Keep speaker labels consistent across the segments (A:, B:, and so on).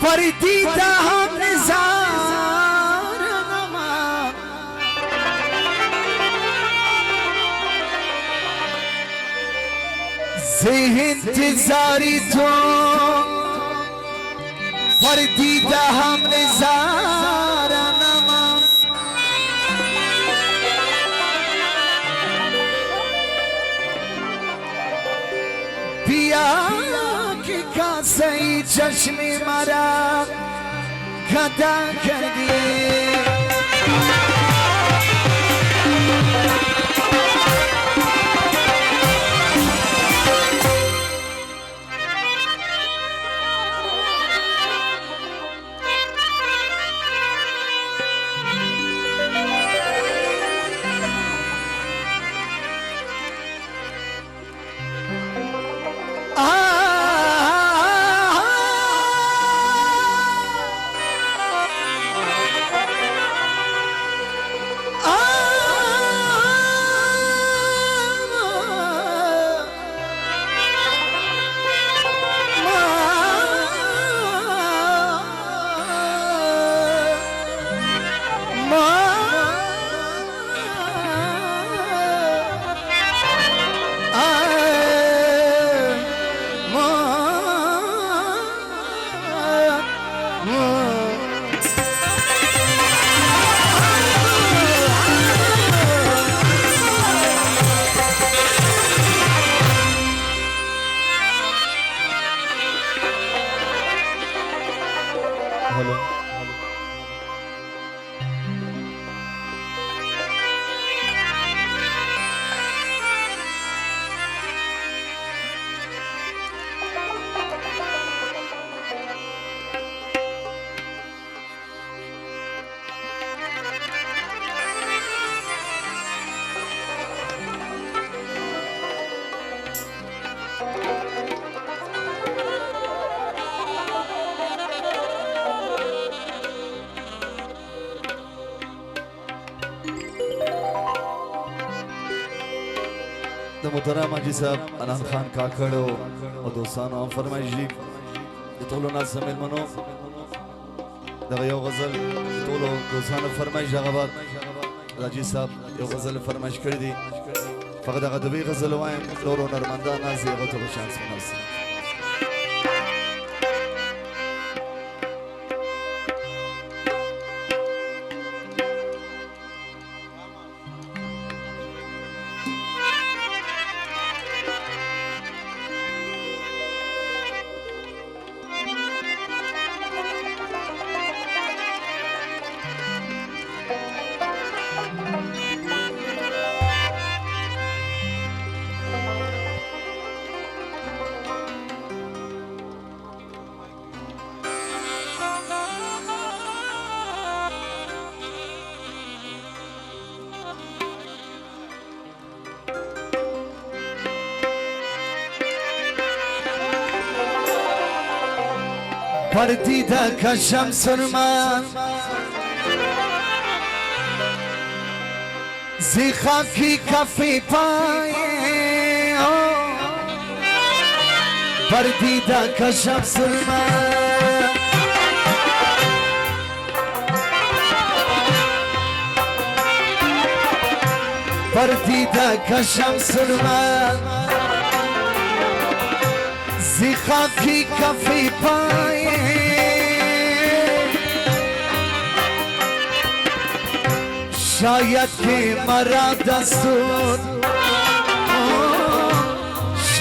A: परीदीदा हम निज़ार नमा इंतज़ारी तो परीदीदा हम निज़ार नमा पिया का सही चश्मे मारा गदा कर दिए د محترم حاجی صاحب انان خان کاکړ او دوستانو هم فرمایش دي د ټولو ناس مېلمنو دغه یو غزل ټولو دوستانو فرمایش هغه بعد حاجی صاحب یو غزل فرمایش کړی دي فقط هغه دوی غزل وایم نورو نرمندان ناز یې هغه ته به شانس مناسب پردیده کشم سرمن زی خاکی کفی پای پردیده کشم سرمن پردیده کشم سرمن زی خاکی کفی پای شاید که مرا دستور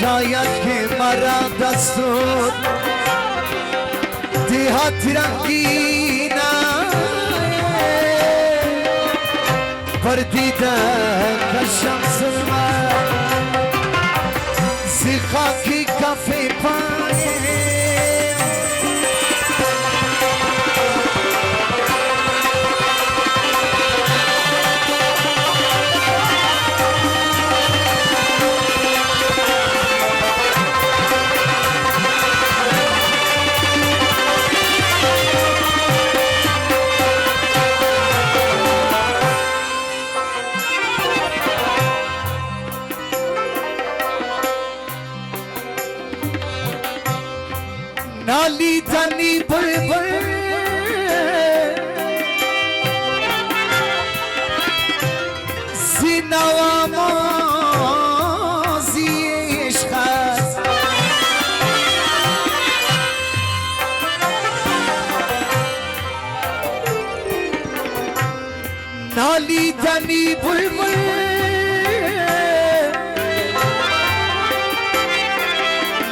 A: شاید که مرا دستور دیهات رنگینا پردیده کشم سرمن زی خاکی کفی پای नाली तनी बुलबुल सीनावा मोजी इश्क नाली तनी बुलबुल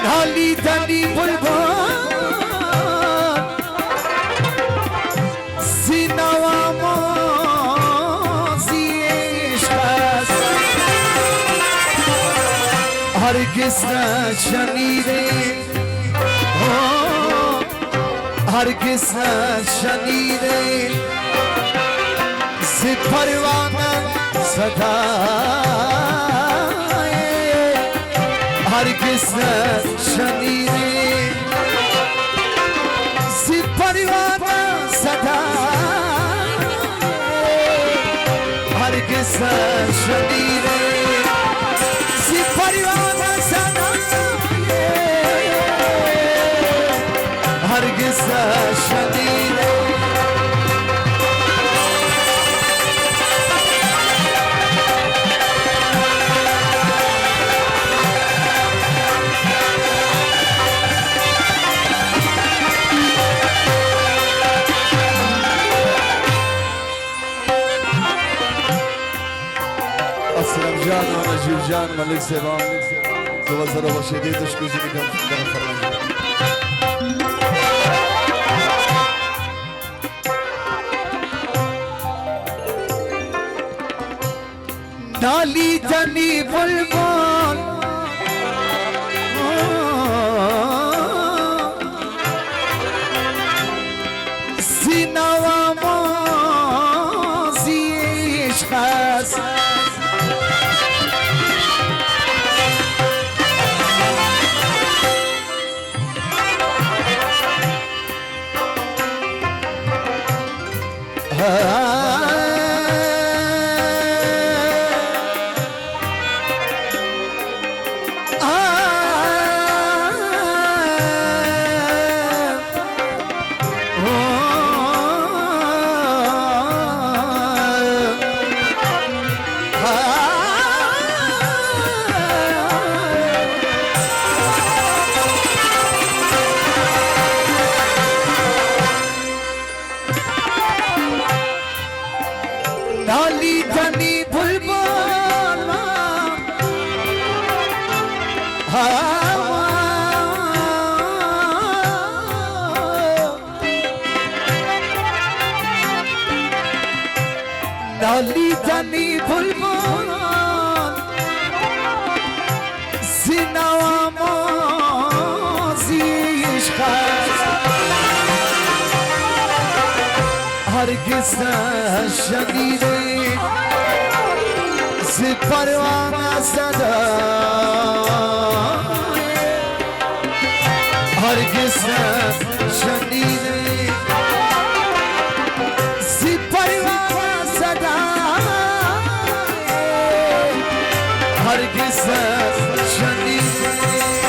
A: नाली तनी बुलबुल هرگز نشنیده هرگز نشنیده زی پروانه صدای هرگز نشنیده زی پروانه صدای هرگز نشنیده زی پروانه هرگز نشنیده اسلام جان و نجیب جان ملک سیبان دو وزر و شیده دشکوزی میکنم در فرمانجان नाली तनी बुलबुल सीनावा मोजी इश्क نالیدنی بلبل زینوامازیش خست هرگز نشنیده زی پروانه زدن هرگز نشنیده زی پروانه زدن هرگز نشنیده